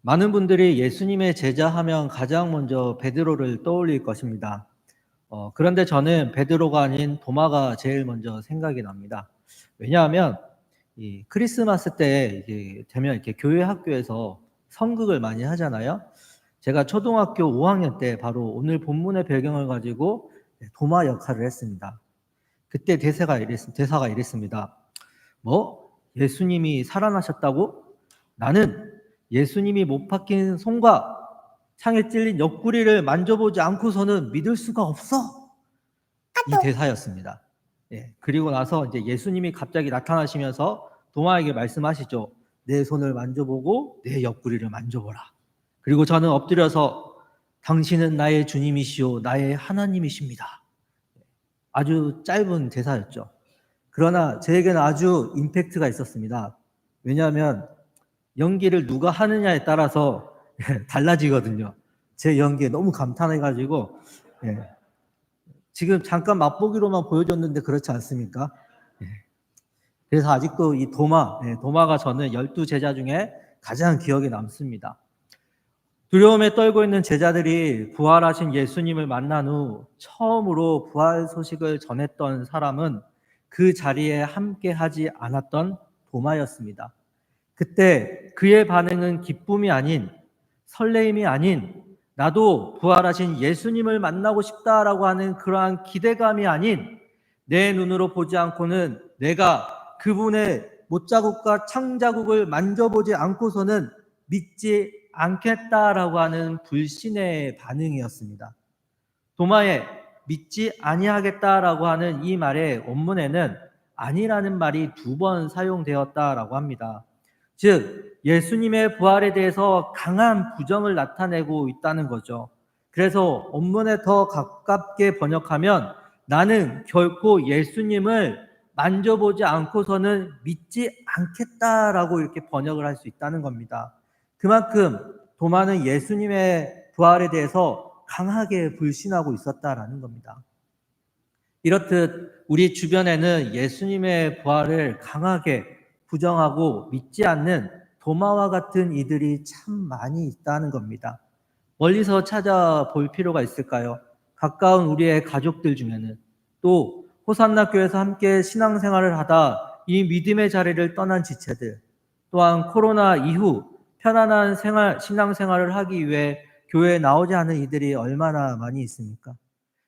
많은 분들이 예수님의 제자 하면 가장 먼저 베드로를 떠올릴 것입니다. 그런데 저는 베드로가 아닌 도마가 제일 먼저 생각이 납니다. 왜냐하면 이 크리스마스 때 이게 되면 이렇게 교회 학교에서 성극을 많이 하잖아요. 제가 초등학교 5학년 때 바로 오늘 본문의 배경을 가지고 도마 역할을 했습니다. 그때 대사가 이랬습니다. 예수님이 살아나셨다고? 나는 예수님이 못 박힌 손과 창에 찔린 옆구리를 만져보지 않고서는 믿을 수가 없어. 이 대사였습니다. 그리고 나서 이제 예수님이 갑자기 나타나시면서 도마에게 말씀하시죠. 내 손을 만져보고 내 옆구리를 만져보라. 그리고 저는 엎드려서 당신은 나의 주님이시오 나의 하나님이십니다. 아주 짧은 대사였죠. 그러나 저에게는 아주 임팩트가 있었습니다. 왜냐하면 연기를 누가 하느냐에 따라서 달라지거든요. 제 연기에 너무 감탄해가지고 지금 잠깐 맛보기로만 보여줬는데 그렇지 않습니까? 그래서 아직도 이 도마가 저는 12제자 중에 가장 기억에 남습니다. 두려움에 떨고 있는 제자들이 부활하신 예수님을 만난 후 처음으로 부활 소식을 전했던 사람은 그 자리에 함께 하지 않았던 도마였습니다. 그때 그의 반응은 기쁨이 아닌, 설레임이 아닌, 나도 부활하신 예수님을 만나고 싶다라고 하는 그러한 기대감이 아닌, 내 눈으로 보지 않고는 내가 그분의 못자국과 창자국을 만져보지 않고서는 믿지 않겠다라고 하는 불신의 반응이었습니다. 도마의 믿지 아니하겠다라고 하는 이 말의 원문에는 아니라는 말이 2번 사용되었다라고 합니다. 즉 예수님의 부활에 대해서 강한 부정을 나타내고 있다는 거죠. 그래서 원문에 더 가깝게 번역하면 나는 결코 예수님을 만져보지 않고서는 믿지 않겠다라고 이렇게 번역을 할 수 있다는 겁니다. 그만큼 도마는 예수님의 부활에 대해서 강하게 불신하고 있었다라는 겁니다. 이렇듯 우리 주변에는 예수님의 부활을 강하게 부정하고 믿지 않는 도마와 같은 이들이 참 많이 있다는 겁니다. 멀리서 찾아볼 필요가 있을까요? 가까운 우리의 가족들 중에는, 또 호산나 교회에서 함께 신앙생활을 하다 이 믿음의 자리를 떠난 지체들, 또한 코로나 이후 편안한 신앙생활을 하기 위해 교회에 나오지 않은 이들이 얼마나 많이 있습니까?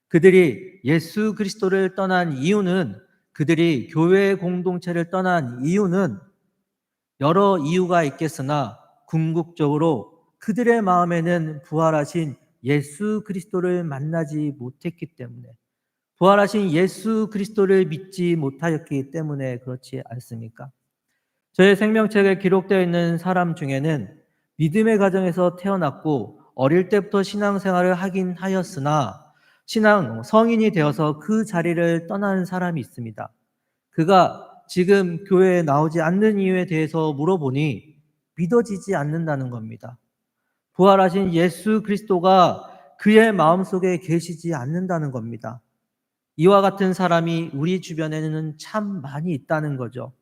그들이 예수 그리스도를 떠난 이유는, 그들이 교회 공동체를 떠난 이유는 여러 이유가 있겠으나 궁극적으로 그들의 마음에는 부활하신 예수 그리스도를 만나지 못했기 때문에, 부활하신 예수 그리스도를 믿지 못하였기 때문에 그렇지 않습니까? 저의 생명책에 기록되어 있는 사람 중에는 믿음의 가정에서 태어났고 어릴 때부터 신앙생활을 하긴 하였으나 성인이 되어서 그 자리를 떠나는 사람이 있습니다. 그가 지금 교회에 나오지 않는 이유에 대해서 물어보니 믿어지지 않는다는 겁니다. 부활하신 예수 그리스도가 그의 마음속에 계시지 않는다는 겁니다. 이와 같은 사람이 우리 주변에는 참 많이 있다는 거죠.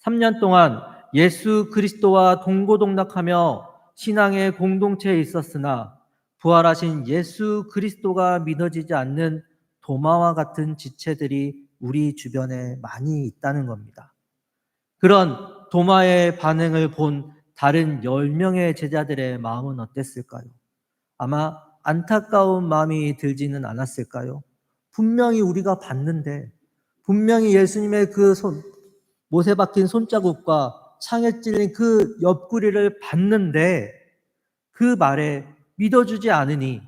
3년 동안 예수 그리스도와 동고동락하며 신앙의 공동체에 있었으나 부활하신 예수 그리스도가 믿어지지 않는 도마와 같은 지체들이 우리 주변에 많이 있다는 겁니다. 그런 도마의 반응을 본 다른 10명의 제자들의 마음은 어땠을까요? 아마 안타까운 마음이 들지는 않았을까요? 분명히 우리가 봤는데, 분명히 예수님의 그 못에 박힌 손자국과 창에 찔린 그 옆구리를 봤는데 그 말에 믿어주지 않으니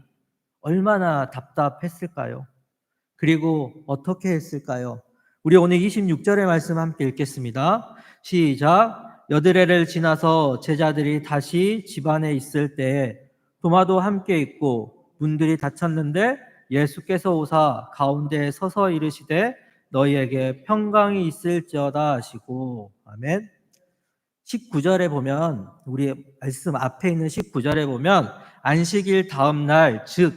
얼마나 답답했을까요? 그리고 어떻게 했을까요? 우리 오늘 26절의 말씀 함께 읽겠습니다. 시작. 여드레를 지나서 제자들이 다시 집안에 있을 때에 도마도 함께 있고 문들이 닫혔는데 예수께서 오사 가운데에 서서 이르시되 너희에게 평강이 있을지어다 하시고. 아멘. 19절에 보면, 우리 말씀 앞에 있는 19절에 보면 안식일 다음 날, 즉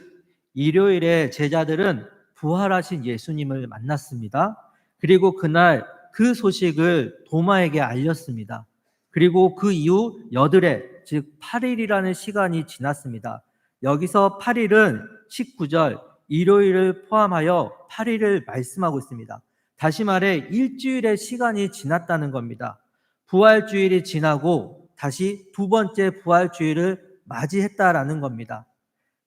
일요일에 제자들은 부활하신 예수님을 만났습니다. 그리고 그날 그 소식을 도마에게 알렸습니다. 그리고 그 이후 여드레, 즉 8일이라는 시간이 지났습니다. 여기서 8일은 19절 일요일을 포함하여 8일을 말씀하고 있습니다. 다시 말해 일주일의 시간이 지났다는 겁니다. 부활주일이 지나고 다시 두 번째 부활주일을 맞이했다라는 겁니다.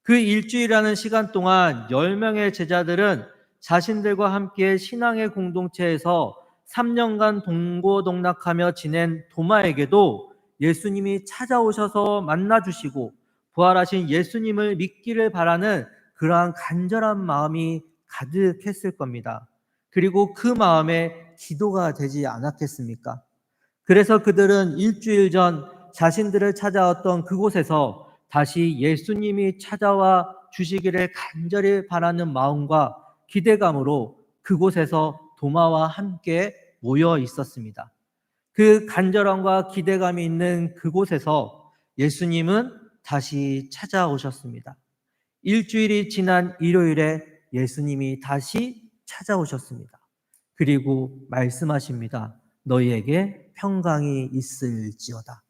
그 일주일이라는 시간 동안 10명의 제자들은 자신들과 함께 신앙의 공동체에서 3년간 동고동락하며 지낸 도마에게도 예수님이 찾아오셔서 만나주시고 부활하신 예수님을 믿기를 바라는 그러한 간절한 마음이 가득했을 겁니다. 그리고 그 마음에 기도가 되지 않았겠습니까? 그래서 그들은 일주일 전 자신들을 찾아왔던 그곳에서 다시 예수님이 찾아와 주시기를 간절히 바라는 마음과 기대감으로 그곳에서 도마와 함께 모여 있었습니다. 그 간절함과 기대감이 있는 그곳에서 예수님은 다시 찾아오셨습니다. 일주일이 지난 일요일에 예수님이 다시 찾아오셨습니다. 그리고 말씀하십니다. 너희에게 평강이 있을지어다.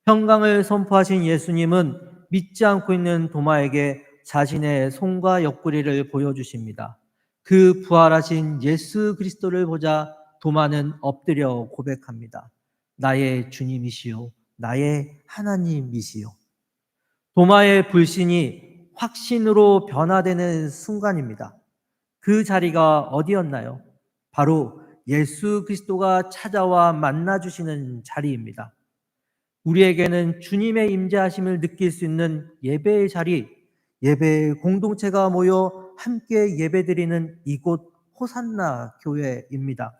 평강을 선포하신 예수님은 믿지 않고 있는 도마에게 자신의 손과 옆구리를 보여주십니다. 그 부활하신 예수 그리스도를 보자 도마는 엎드려 고백합니다. 나의 주님이시요 나의 하나님이시요. 도마의 불신이 확신으로 변화되는 순간입니다. 그 자리가 어디였나요? 바로 예수 그리스도가 찾아와 만나주시는 자리입니다. 우리에게는 주님의 임재하심을 느낄 수 있는 예배의 자리, 예배의 공동체가 모여 함께 예배드리는 이곳 호산나 교회입니다.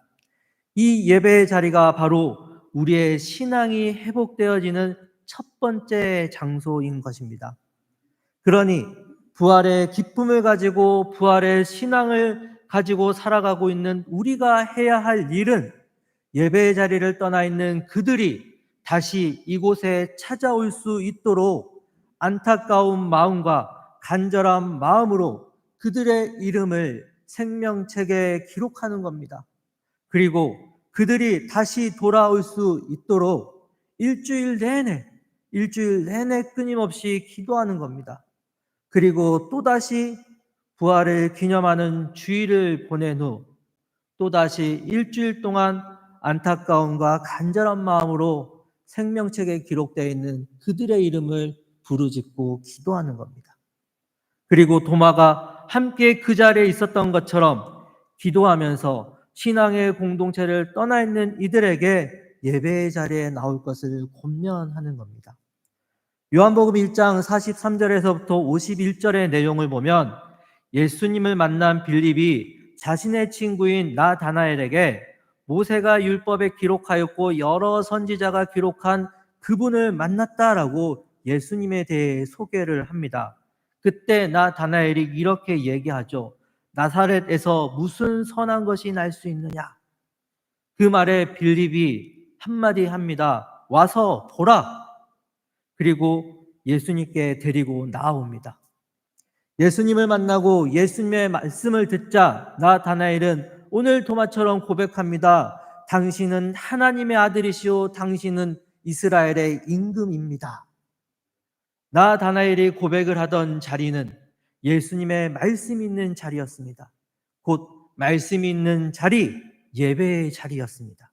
이 예배의 자리가 바로 우리의 신앙이 회복되어지는 첫 번째 장소인 것입니다. 그러니 부활의 기쁨을 가지고 부활의 신앙을 가지고 살아가고 있는 우리가 해야 할 일은 예배의 자리를 떠나 있는 그들이 다시 이곳에 찾아올 수 있도록 안타까운 마음과 간절한 마음으로 그들의 이름을 생명책에 기록하는 겁니다. 그리고 그들이 다시 돌아올 수 있도록 일주일 내내 끊임없이 기도하는 겁니다. 그리고 또다시 부활을 기념하는 주일을 보낸 후 또다시 일주일 동안 안타까움과 간절한 마음으로 생명책에 기록되어 있는 그들의 이름을 부르짖고 기도하는 겁니다. 그리고 도마가 함께 그 자리에 있었던 것처럼 기도하면서 신앙의 공동체를 떠나 있는 이들에게 예배의 자리에 나올 것을 권면하는 겁니다. 요한복음 1장 43절에서부터 51절의 내용을 보면 예수님을 만난 빌립이 자신의 친구인 나다나엘에게 모세가 율법에 기록하였고 여러 선지자가 기록한 그분을 만났다라고 예수님에 대해 소개를 합니다. 그때 나다나엘이 이렇게 얘기하죠. 나사렛에서 무슨 선한 것이 날 수 있느냐? 그 말에 빌립이 한마디 합니다. 와서 보라. 그리고 예수님께 데리고 나아옵니다. 예수님을 만나고 예수님의 말씀을 듣자 나다나엘은 오늘 도마처럼 고백합니다. 당신은 하나님의 아들이시오. 당신은 이스라엘의 임금입니다. 나다나엘이 고백을 하던 자리는 예수님의 말씀이 있는 자리였습니다. 곧 말씀이 있는 자리, 예배의 자리였습니다.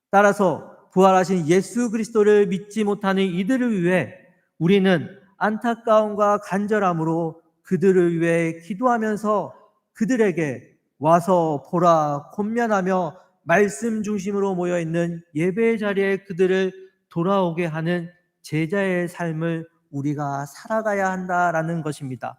따라서 부활하신 예수 그리스도를 믿지 못하는 이들을 위해 우리는 안타까움과 간절함으로 그들을 위해 기도하면서 그들에게 와서 보라 권면하며 말씀 중심으로 모여있는 예배의 자리에 그들을 돌아오게 하는 제자의 삶을 우리가 살아가야 한다라는 것입니다.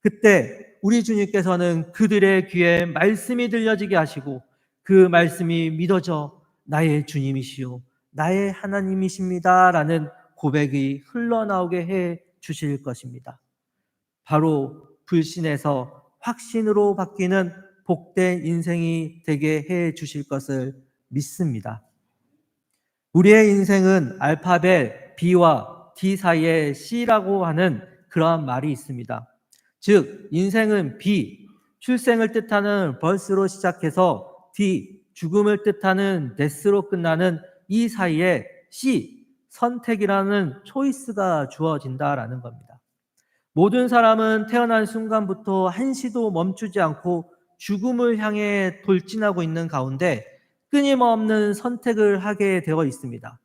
그때 우리 주님께서는 그들의 귀에 말씀이 들려지게 하시고 그 말씀이 믿어져 나의 주님이시요 나의 하나님이십니다 라는 고백이 흘러나오게 해 주실 것입니다. 바로 불신에서 확신으로 바뀌는 복된 인생이 되게 해 주실 것을 믿습니다. 우리의 인생은 알파벳 B와 D 사이에 C라고 하는 그러한 말이 있습니다. 즉 인생은 B, 출생을 뜻하는 birth로 시작해서 D, 죽음을 뜻하는 death로 끝나는 이 사이에 C, 선택이라는 초이스가 주어진다라는 겁니다. 모든 사람은 태어난 순간부터 한시도 멈추지 않고 죽음을 향해 돌진하고 있는 가운데 끊임없는 선택을 하게 되어 있습니다.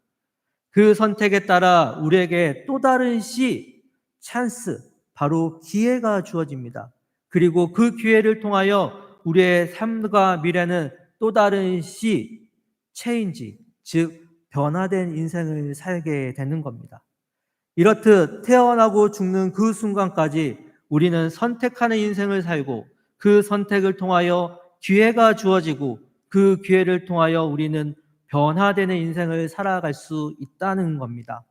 그 선택에 따라 우리에게 또 다른 찬스, 바로 기회가 주어집니다. 그리고 그 기회를 통하여 우리의 삶과 미래는 또 다른 체인지, 즉 변화된 인생을 살게 되는 겁니다. 이렇듯 태어나고 죽는 그 순간까지 우리는 선택하는 인생을 살고 그 선택을 통하여 기회가 주어지고 그 기회를 통하여 우리는 변화되는 인생을 살아갈 수 있다는 겁니다.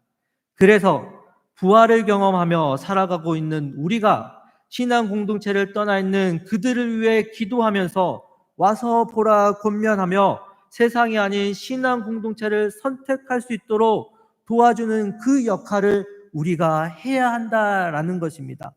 그래서 부활을 경험하며 살아가고 있는 우리가 신앙 공동체를 떠나 있는 그들을 위해 기도하면서 와서 보라 권면하며 세상이 아닌 신앙 공동체를 선택할 수 있도록 도와주는 그 역할을 우리가 해야 한다라는 것입니다.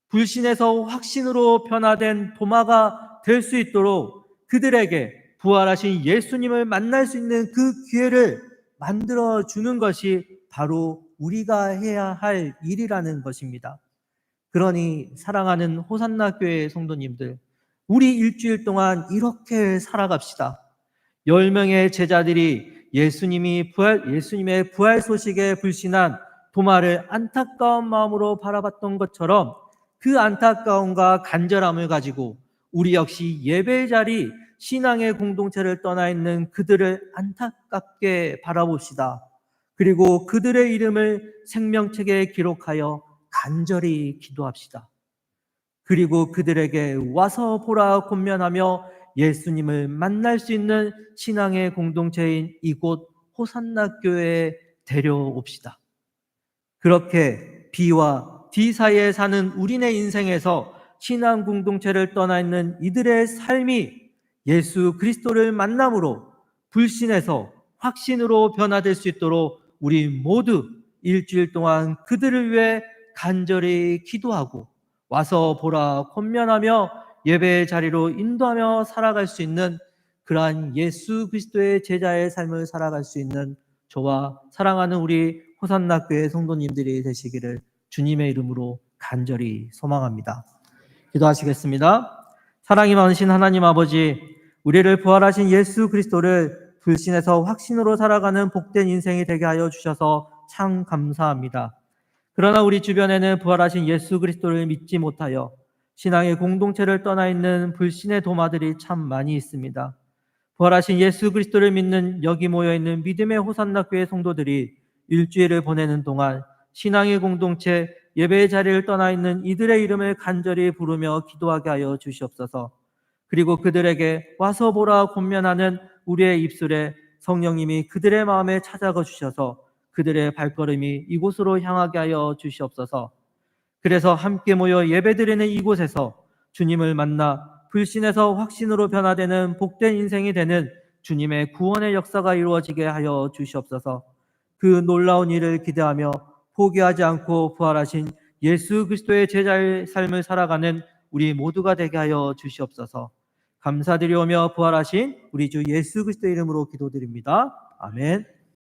불신에서 확신으로 변화된 도마가 될 수 있도록 그들에게 부활하신 예수님을 만날 수 있는 그 기회를 만들어 주는 것이 바로 우리가 해야 할 일이라는 것입니다. 그러니 사랑하는 호산나 교회 성도님들, 우리 일주일 동안 이렇게 살아갑시다. 10명의 제자들이 예수님의 부활 소식에 불신한 도마를 안타까운 마음으로 바라봤던 것처럼 그 안타까움과 간절함을 가지고 우리 역시 예배의 자리, 신앙의 공동체를 떠나 있는 그들을 안타깝게 바라봅시다. 그리고 그들의 이름을 생명책에 기록하여 간절히 기도합시다. 그리고 그들에게 와서 보라 권면하며 예수님을 만날 수 있는 신앙의 공동체인 이곳 호산나 교회에 데려옵시다. 그렇게 B와 D 사이에 사는 우리네 인생에서 신앙 공동체를 떠나 있는 이들의 삶이 예수 그리스도를 만남으로 불신에서 확신으로 변화될 수 있도록 우리 모두 일주일 동안 그들을 위해 간절히 기도하고 와서 보라 권면하며 예배의 자리로 인도하며 살아갈 수 있는 그러한 예수 그리스도의 제자의 삶을 살아갈 수 있는 저와 사랑하는 우리 호산나 교회 성도님들이 되시기를 주님의 이름으로 간절히 소망합니다. 기도하시겠습니다. 사랑이 많으신 하나님 아버지, 우리를 부활하신 예수 그리스도를 불신에서 확신으로 살아가는 복된 인생이 되게 하여 주셔서 참 감사합니다. 그러나 우리 주변에는 부활하신 예수 그리스도를 믿지 못하여 신앙의 공동체를 떠나 있는 불신의 도마들이 참 많이 있습니다. 부활하신 예수 그리스도를 믿는 여기 모여있는 믿음의 호산나 교회 성도들이 일주일을 보내는 동안 신앙의 공동체, 예배의 자리를 떠나 있는 이들의 이름을 간절히 부르며 기도하게 하여 주시옵소서. 그리고 그들에게 와서 보라 권면하는 우리의 입술에 성령님이 그들의 마음에 찾아가 주셔서 그들의 발걸음이 이곳으로 향하게 하여 주시옵소서. 그래서 함께 모여 예배드리는 이곳에서 주님을 만나 불신에서 확신으로 변화되는 복된 인생이 되는 주님의 구원의 역사가 이루어지게 하여 주시옵소서. 그 놀라운 일을 기대하며 포기하지 않고 부활하신 예수 그리스도의 제자의 삶을 살아가는 우리 모두가 되게 하여 주시옵소서. 감사드리오며 부활하신 우리 주 예수 그리스도의 이름으로 기도드립니다. 아멘.